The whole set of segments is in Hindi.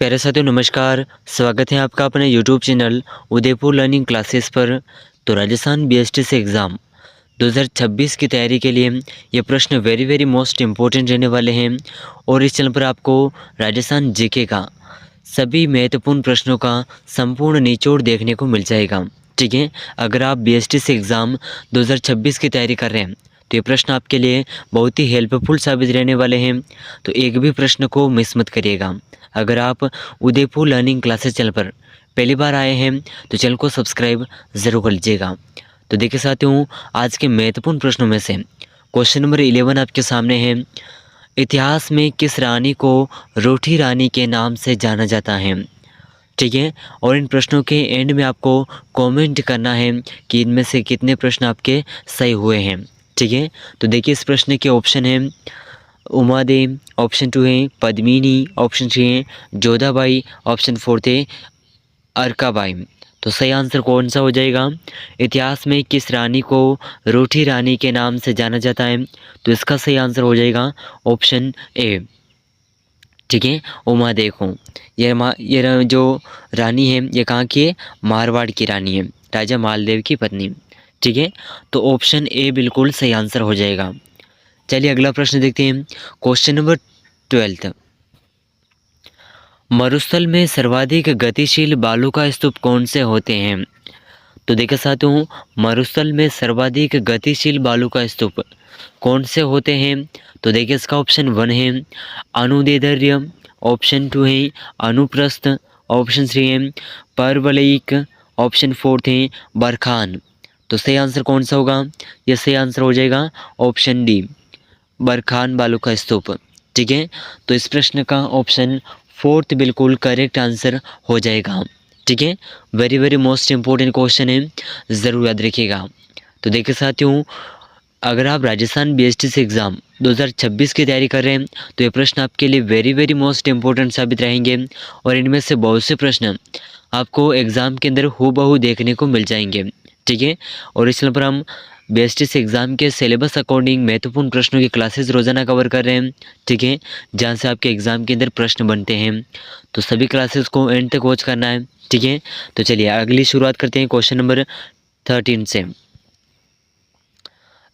प्यारे साथियों नमस्कार। स्वागत है आपका अपने YouTube channel Udaipur learning classes पर। तो राजस्थान बीएसटीसी एग्ज़ाम 2026 की तैयारी के लिए ये प्रश्न वेरी मोस्ट इम्पोर्टेंट रहने वाले हैं और इस चैनल पर आपको राजस्थान जीके का सभी महत्वपूर्ण प्रश्नों का संपूर्ण निचोड़ देखने को मिल जाएगा। ठीक है, अगर आप बीएसटीसी एग्ज़ाम 2026 की तैयारी कर रहे हैं तो ये प्रश्न आपके लिए बहुत ही हेल्पफुल साबित रहने वाले हैं। तो एक भी प्रश्न को मिस मत करिएगा। अगर आप उदयपुर लर्निंग क्लासेस चैनल पर पहली बार आए हैं तो चैनल को सब्सक्राइब ज़रूर कर लीजिएगा। तो देखिए साथियों, आज के महत्वपूर्ण प्रश्नों में से क्वेश्चन नंबर 11 आपके सामने है। इतिहास में किस रानी को रूठी रानी के नाम से जाना जाता है? ठीक है, और इन प्रश्नों के एंड में आपको कमेंट करना है कि इनमें से कितने प्रश्न आपके सही हुए हैं। ठीक है, तो देखिए इस प्रश्न के ऑप्शन है उमा देवी, ऑप्शन 2 है पद्मिनी, ऑप्शन 3 है जोधाबाई, ऑप्शन 4 है अरकाबाई। तो सही आंसर कौन सा हो जाएगा? इतिहास में किस रानी को रूठी रानी के नाम से जाना जाता है? तो इसका सही आंसर हो जाएगा ऑप्शन ए। ठीक है, उमा देखो ये जो रानी है ये कहाँ की है? मारवाड़ की रानी है, राजा मालदेव की पत्नी। ठीक है, तो ऑप्शन ए बिल्कुल सही आंसर हो जाएगा। चलिए अगला प्रश्न देखते हैं। क्वेश्चन नंबर 12, मरुस्थल में सर्वाधिक गतिशील बालू का स्तूप कौन से होते हैं? तो देखिए साथियों, मरुस्थल में सर्वाधिक गतिशील बालू का स्तूप कौन से होते हैं? तो देखिए इसका ऑप्शन 1 है अनुदैर्ध्य, ऑप्शन 2 है अनुप्रस्थ, ऑप्शन 3 है परवलयिक, ऑप्शन 4 है बरखान। तो सही आंसर कौन सा होगा? यह सही आंसर हो जाएगा ऑप्शन डी, बरखान बालू का स्तूप। ठीक है, तो इस प्रश्न का ऑप्शन 4 बिल्कुल करेक्ट आंसर हो जाएगा। ठीक है, वेरी मोस्ट इम्पोर्टेंट क्वेश्चन है, ज़रूर याद रखिएगा। तो देखिए साथियों, अगर आप राजस्थान बीएसटीसी एग्ज़ाम 2026 की तैयारी कर रहे हैं तो ये प्रश्न आपके लिए वेरी मोस्ट इम्पोर्टेंट साबित रहेंगे और इनमें से बहुत से प्रश्न आपको एग्ज़ाम के अंदर हूबहू देखने को मिल जाएंगे। ठीक है, और इस चैनल पर हम बीएसटीसी एग्ज़ाम के सिलेबस अकॉर्डिंग महत्वपूर्ण प्रश्नों की क्लासेस रोज़ाना कवर कर रहे हैं। ठीक है, जहाँ से आपके एग्ज़ाम के अंदर प्रश्न बनते हैं, तो सभी क्लासेस को एंड तक वॉच करना है। ठीक है, तो चलिए अगली शुरुआत करते हैं क्वेश्चन नंबर 13 से।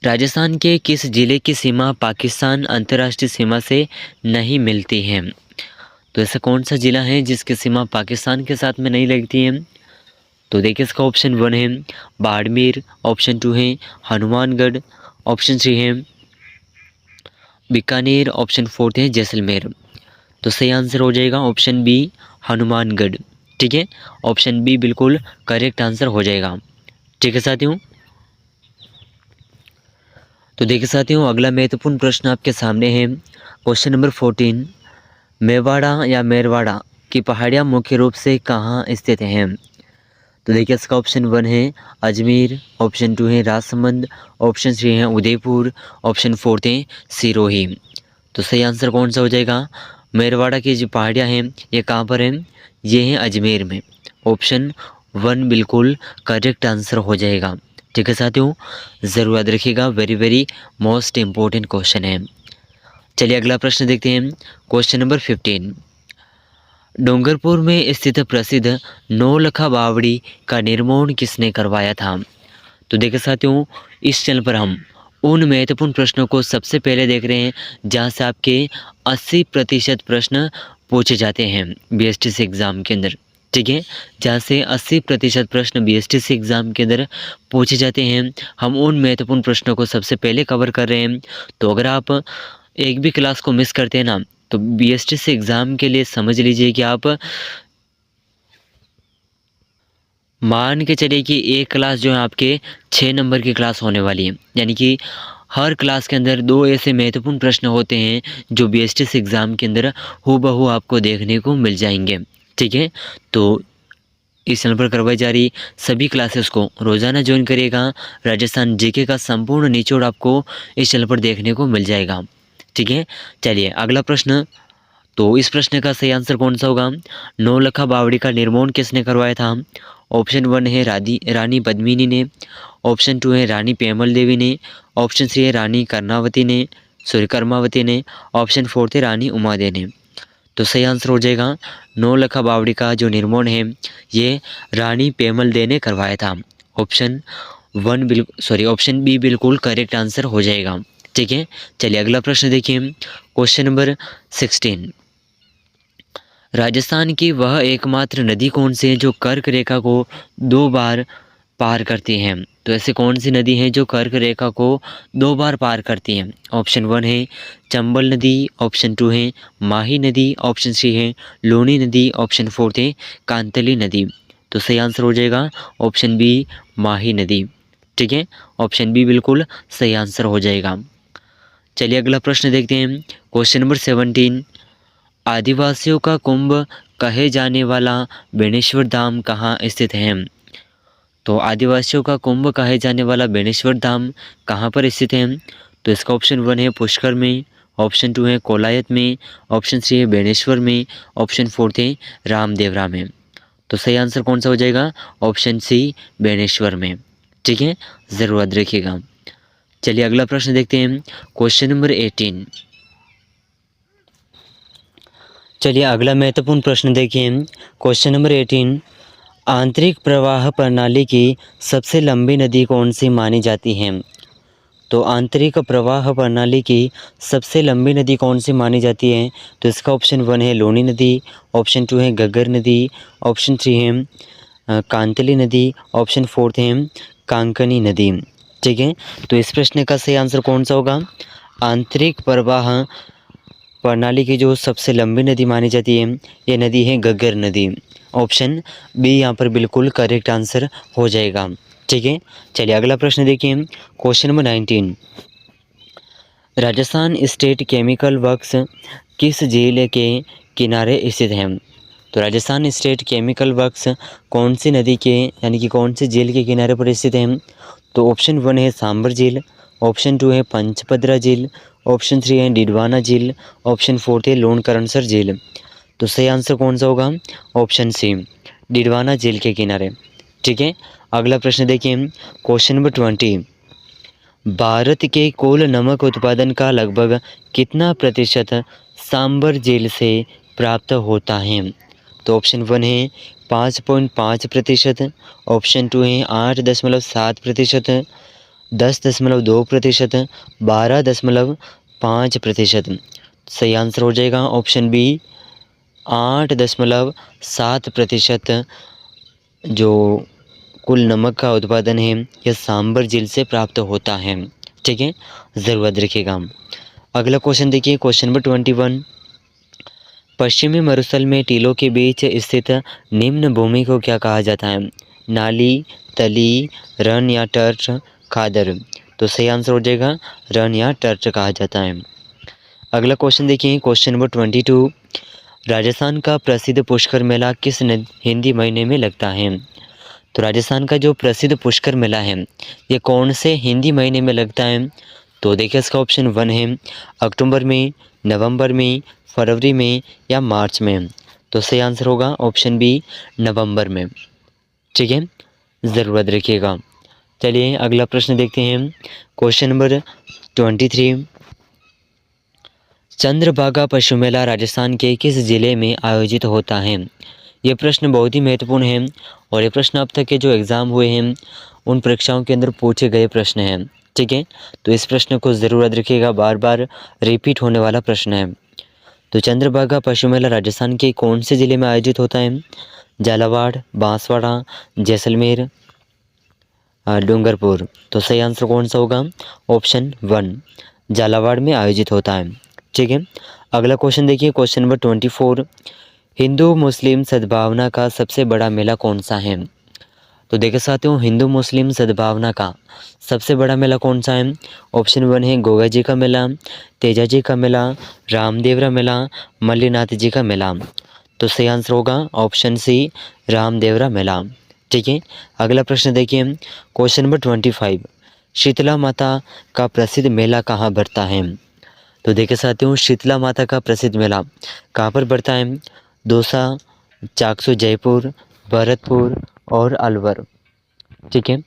राजस्थान के किस जिले की सीमा पाकिस्तान अंतर्राष्ट्रीय सीमा से नहीं मिलती है? तो ऐसा कौन सा जिला है जिसकी सीमा पाकिस्तान के साथ में नहीं लगती है? तो देखिए इसका ऑप्शन 1 है बाड़मेर, ऑप्शन 2 है हनुमानगढ़, ऑप्शन 3 है बीकानेर, ऑप्शन 4 है जैसलमेर। तो सही आंसर हो जाएगा ऑप्शन बी, हनुमानगढ़। ठीक है, ऑप्शन बी बिल्कुल करेक्ट आंसर हो जाएगा। ठीक है साथियों, तो देखिए साथियों अगला महत्वपूर्ण प्रश्न आपके सामने है। क्वेश्चन नंबर 14, मेवाड़ा या मेरवाड़ा की पहाड़ियाँ मुख्य रूप से कहाँ स्थित हैं? तो देखिए इसका ऑप्शन 1 है अजमेर, ऑप्शन 2 है राजसमंद, ऑप्शन 3 है उदयपुर, ऑप्शन 4 है सिरोही। तो सही आंसर कौन सा हो जाएगा? मेरवाड़ा की जो पहाड़ियाँ हैं ये कहाँ पर हैं? ये हैं अजमेर में। ऑप्शन 1 बिल्कुल करेक्ट आंसर हो जाएगा। ठीक है साथियों, ज़रूर याद रखिएगा, वेरी मोस्ट इम्पोर्टेंट क्वेश्चन है। चलिए अगला प्रश्न देखते हैं। क्वेश्चन नंबर 15, डूंगरपुर में स्थित प्रसिद्ध नौलखा बावड़ी का निर्माण किसने करवाया था? तो देखिए साथियों, इस चैनल पर हम उन महत्वपूर्ण प्रश्नों को सबसे पहले देख रहे हैं जहां से आपके 80% प्रश्न पूछे जाते हैं बीएसटीसी एग्ज़ाम के अंदर। ठीक है, जहां से 80% प्रश्न बीएसटीसी एग्ज़ाम के अंदर पूछे जाते हैं, हम उन महत्वपूर्ण प्रश्नों को सबसे पहले कवर कर रहे हैं। तो अगर आप एक भी क्लास को मिस करते हैं ना, तो बीएसटीसी एग्ज़ाम के लिए समझ लीजिए कि आप मान के चलिए कि एक क्लास जो है आपके 6 नंबर की क्लास होने वाली है। यानी कि हर क्लास के अंदर 2 ऐसे महत्वपूर्ण प्रश्न होते हैं जो बीएसटीसी एग्ज़ाम के अंदर हूबहू आपको देखने को मिल जाएंगे। ठीक है, तो इस चैनल पर करवाई जा रही सभी क्लासेस को रोज़ाना ज्वाइन करिएगा। राजस्थान जीके का संपूर्ण निचोड़ आपको इस चैनल पर देखने को मिल जाएगा। ठीक है, चलिए अगला प्रश्न। तो इस प्रश्न का सही आंसर कौन सा होगा? नौलखा बावड़ी का निर्माण किसने करवाया था? ऑप्शन 1 है रानी पद्मिनी ने, ऑप्शन 2 है रानी पेमल देवी ने, ऑप्शन 3 है रानी कर्मावती ने, ऑप्शन 4 थे रानी उमादे ने। तो सही आंसर हो जाएगा नौलखा बावड़ी का जो निर्माण है ये रानी पेमल दे ने करवाया था। ऑप्शन बी बिल्कुल करेक्ट आंसर हो जाएगा। ठीक है, चलिए अगला प्रश्न देखिए, क्वेश्चन नंबर 16। राजस्थान की वह एकमात्र नदी कौन सी है जो कर्क रेखा को 2 बार पार करती है? तो ऐसी कौन सी नदी है जो कर्क रेखा को 2 बार पार करती है? ऑप्शन 1 है चंबल नदी, ऑप्शन 2 है माही नदी, ऑप्शन 3 है लूनी नदी, ऑप्शन 4 है कांतली नदी। तो सही आंसर हो जाएगा ऑप्शन बी माही नदी। ठीक है, ऑप्शन बी बिल्कुल सही आंसर हो जाएगा। चलिए अगला प्रश्न देखते हैं, क्वेश्चन नंबर 17। आदिवासियों का कुंभ कहे जाने वाला बेणेश्वर धाम कहाँ स्थित है? तो आदिवासियों का कुंभ कहे जाने वाला बेणेश्वर धाम कहाँ पर स्थित है? तो इसका ऑप्शन 1 है पुष्कर में, ऑप्शन 2 है कोलायत में, ऑप्शन 3 है बेणेश्वर में, ऑप्शन 4 है रामदेवरा में। तो सही आंसर कौन सा हो जाएगा? ऑप्शन सी बेणेश्वर में। ठीक है, ज़रूर याद रखिएगा। चलिए अगला प्रश्न देखते हैं, क्वेश्चन नंबर 18। चलिए अगला महत्वपूर्ण प्रश्न देखिए, क्वेश्चन नंबर 18। आंतरिक प्रवाह प्रणाली की सबसे लंबी नदी कौन सी मानी जाती है? तो आंतरिक प्रवाह प्रणाली की सबसे लंबी नदी कौन सी मानी जाती है? तो इसका ऑप्शन 1 है लूनी नदी, ऑप्शन 2 है घग्गर नदी, ऑप्शन 3 है कांतली नदी, ऑप्शन 4 है कांकनी नदी। ठीक है, तो इस प्रश्न का सही आंसर कौन सा होगा? आंतरिक प्रवाह प्रणाली की जो सबसे लंबी नदी मानी जाती है ये नदी है घग्गर नदी। ऑप्शन बी यहाँ पर बिल्कुल करेक्ट आंसर हो जाएगा। ठीक है, चलिए अगला प्रश्न देखिए, question number 19। Rajasthan state chemical works किस झील के किनारे स्थित है? तो राजस्थान स्टेट केमिकल वर्क्स कौन सी नदी के यानी कि कौन सी झील के किनारे पर स्थित है? तो ऑप्शन 1 है सांबर झील, ऑप्शन 2 है पंचपद्रा झील, ऑप्शन 3 है डिडवाना झील, ऑप्शन 4 है लोणकरणसर झील। तो सही आंसर कौन सा होगा? ऑप्शन सी डिडवाना झील के किनारे। ठीक है, अगला प्रश्न देखिए, क्वेश्चन नंबर 20। भारत के कुल नमक उत्पादन का लगभग कितना प्रतिशत सांबर झील से प्राप्त होता है? तो ऑप्शन 1 है 5.5%, ऑप्शन 2 है 8.7%, 10.2%, 12.5%। सही आंसर हो जाएगा ऑप्शन बी 8.7% जो कुल नमक का उत्पादन है यह सांबर झील से प्राप्त होता है। ठीक है, ज़रूर याद रखिएगा। अगला क्वेश्चन देखिए, क्वेश्चन नंबर 21। पश्चिमी मरुस्थल में टीलों के बीच स्थित निम्न भूमि को क्या कहा जाता है? नाली, तली, रन या टर्च, खादर। तो सही आंसर हो जाएगा रन या टर्च कहा जाता है। अगला क्वेश्चन देखिए, क्वेश्चन नंबर 22। राजस्थान का प्रसिद्ध पुष्कर मेला किस हिंदी महीने में लगता है? तो राजस्थान का जो प्रसिद्ध पुष्कर मेला है ये कौन से हिंदी महीने में लगता है? तो देखिए इसका ऑप्शन 1 है अक्टूबर में, नवंबर में, फरवरी में या मार्च में। तो सही आंसर होगा ऑप्शन बी नवंबर में। ठीक है, ज़रूर याद रखिएगा। चलिए अगला प्रश्न देखते हैं, क्वेश्चन नंबर 23। चंद्रभागा पशु मेला राजस्थान के किस जिले में आयोजित होता है? ये प्रश्न बहुत ही महत्वपूर्ण है और ये प्रश्न अब तक के जो एग्ज़ाम हुए हैं उन परीक्षाओं के अंदर पूछे गए प्रश्न हैं। ठीक है, तो इस प्रश्न को ज़रूर याद रखिएगा, बार बार रिपीट होने वाला प्रश्न है। तो चंद्रभागा पशु मेला राजस्थान के कौन से ज़िले में आयोजित होता है? झालावाड़, बांसवाड़ा, जैसलमेर, डूंगरपुर। तो सही आंसर कौन सा होगा? ऑप्शन 1 झालावाड़ में आयोजित होता है। ठीक है, अगला क्वेश्चन देखिए, क्वेश्चन नंबर 24। हिंदू मुस्लिम सद्भावना का सबसे बड़ा मेला कौन सा है? तो देख सकते हो हिंदू मुस्लिम सद्भावना का सबसे बड़ा मेला कौन सा है? ऑप्शन 1 है गोगा जी का मेला, तेजा जी का मेला, रामदेवरा मेला, मल्लीनाथ जी का मेला। तो सही आंसर होगा ऑप्शन सी रामदेवरा मेला। ठीक है, अगला प्रश्न देखिए, क्वेश्चन नंबर 25। शीतला माता का प्रसिद्ध मेला कहाँ भरता है? तो देख सकते हो शीतला माता का प्रसिद्ध मेला कहाँ पर बढ़ता है? दौसा, चाकसू जयपुर, भरतपुर और अलवर। ठीक है,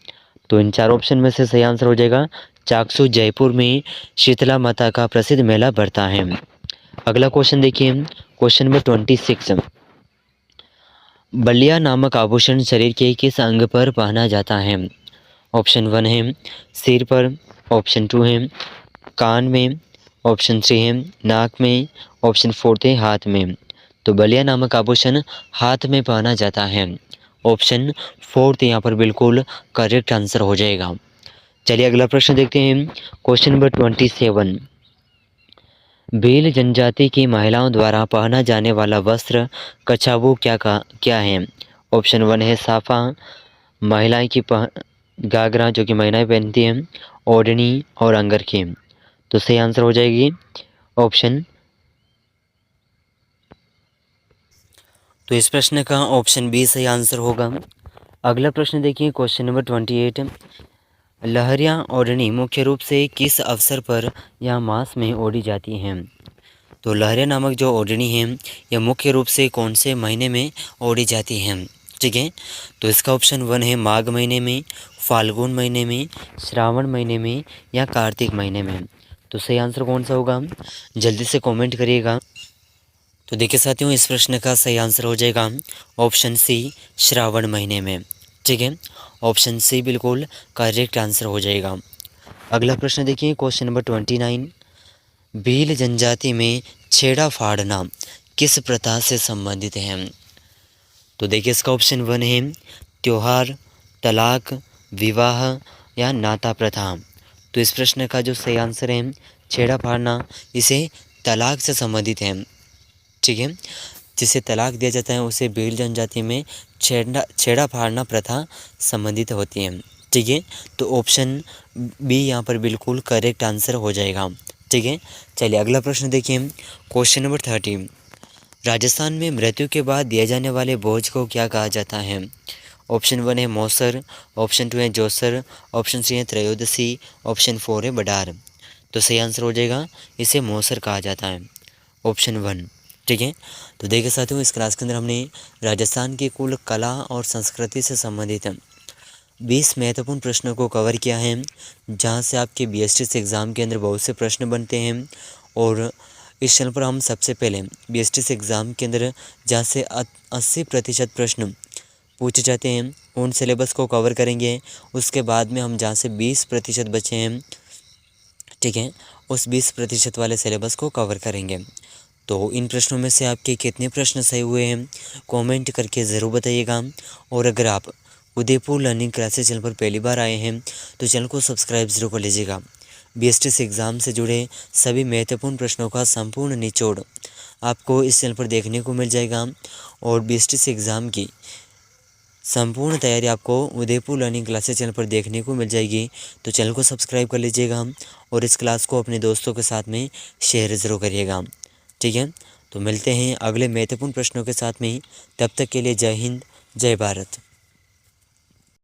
तो इन 4 ऑप्शन में से सही आंसर हो जाएगा चाकसू जयपुर में शीतला माता का प्रसिद्ध मेला बढ़ता है। अगला क्वेश्चन देखिए, क्वेश्चन नंबर 26, बलिया नामक आभूषण शरीर के किस अंग पर पहना जाता है? ऑप्शन 1 है सिर पर, ऑप्शन 2 है कान में, ऑप्शन 3 है नाक में, ऑप्शन 4 है हाथ में। तो बलिया नामक आभूषण हाथ में पहना जाता है। ऑप्शन 4 यहाँ पर बिल्कुल करेक्ट आंसर हो जाएगा। चलिए अगला प्रश्न देखते हैं। क्वेश्चन नंबर 27, भील जनजाति की महिलाओं द्वारा पहना जाने वाला वस्त्र कछावू क्या है? ऑप्शन 1 है साफा, महिलाएं की घाघरा जो कि महिलाएं पहनती हैं, ओढ़नी और अंगरखी। तो सही आंसर हो जाएगी ऑप्शन। तो इस प्रश्न का ऑप्शन बी सही आंसर होगा। अगला प्रश्न देखिए क्वेश्चन नंबर 28, लहरिया ओढ़नी मुख्य रूप से किस अवसर पर या मास में ओढ़ी जाती हैं? तो लहरिया नामक जो ओढ़नी है यह मुख्य रूप से कौन से महीने में ओढ़ी जाती है? ठीक है, तो इसका ऑप्शन 1 है माघ महीने में, फाल्गुन महीने में, श्रावण महीने में या कार्तिक महीने में। तो सही आंसर कौन सा होगा? जल्दी से कमेंट करिएगा। तो देखिए साथियों, इस प्रश्न का सही आंसर हो जाएगा ऑप्शन सी, श्रावण महीने में। ठीक है, ऑप्शन सी बिल्कुल करेक्ट आंसर हो जाएगा। अगला प्रश्न देखिए क्वेश्चन नंबर 29, भील जनजाति में छेड़ा फाड़ना किस प्रथा से संबंधित है? तो देखिए इसका ऑप्शन 1 है त्योहार, तलाक, विवाह या नाता प्रथा। तो इस प्रश्न का जो सही आंसर है छेड़ा फाड़ना, इसे तलाक से संबंधित है। ठीक है, जिसे तलाक दिया जाता है उसे भील जनजाति में छेड़ा फाड़ना प्रथा संबंधित होती है। ठीक है, तो ऑप्शन बी यहाँ पर बिल्कुल करेक्ट आंसर हो जाएगा। ठीक है, चलिए अगला प्रश्न देखिए क्वेश्चन नंबर 30, राजस्थान में मृत्यु के बाद दिए जाने वाले भोज को क्या कहा जाता है? ऑप्शन 1 है मौसर, ऑप्शन 2 है जोसर, ऑप्शन 3 है त्रयोदशी, ऑप्शन 4 है बडार। तो सही आंसर हो जाएगा, इसे मौसर कहा जाता है, ऑप्शन 1। ठीक है, तो देखिए साथियों, इस क्लास के अंदर हमने राजस्थान की कुल कला और संस्कृति से संबंधित 20 महत्वपूर्ण प्रश्नों को कवर किया है, जहां से आपके बीएसटी एग्ज़ाम के अंदर बहुत से प्रश्न बनते हैं। और इस चैनल पर हम सबसे पहले बीएसटी एग्ज़ाम के अंदर जहां से 80% प्रश्न पूछे जाते हैं उन सिलेबस को कवर करेंगे। उसके बाद में हम जहां से 20% बचे हैं, ठीक है, उस 20% वाले सिलेबस को कवर करेंगे। तो इन प्रश्नों में से आपके कितने प्रश्न सही हुए हैं कमेंट करके ज़रूर बताइएगा। और अगर आप उदयपुर लर्निंग क्लासेस चैनल पर पहली बार आए हैं तो चैनल को सब्सक्राइब जरूर कर लीजिएगा। बीएसटी एग्ज़ाम से जुड़े सभी महत्वपूर्ण प्रश्नों का संपूर्ण निचोड़ आपको इस चैनल पर देखने को मिल जाएगा। और बीएसटी एग्ज़ाम की संपूर्ण तैयारी आपको उदयपुर लर्निंग क्लासेस चैनल पर देखने को मिल जाएगी। तो चैनल को सब्सक्राइब कर लीजिएगा और इस क्लास को अपने दोस्तों के साथ में शेयर ज़रूर करिएगा। ठीक है, तो मिलते हैं अगले महत्वपूर्ण प्रश्नों के साथ में। तब तक के लिए जय हिंद, जय भारत।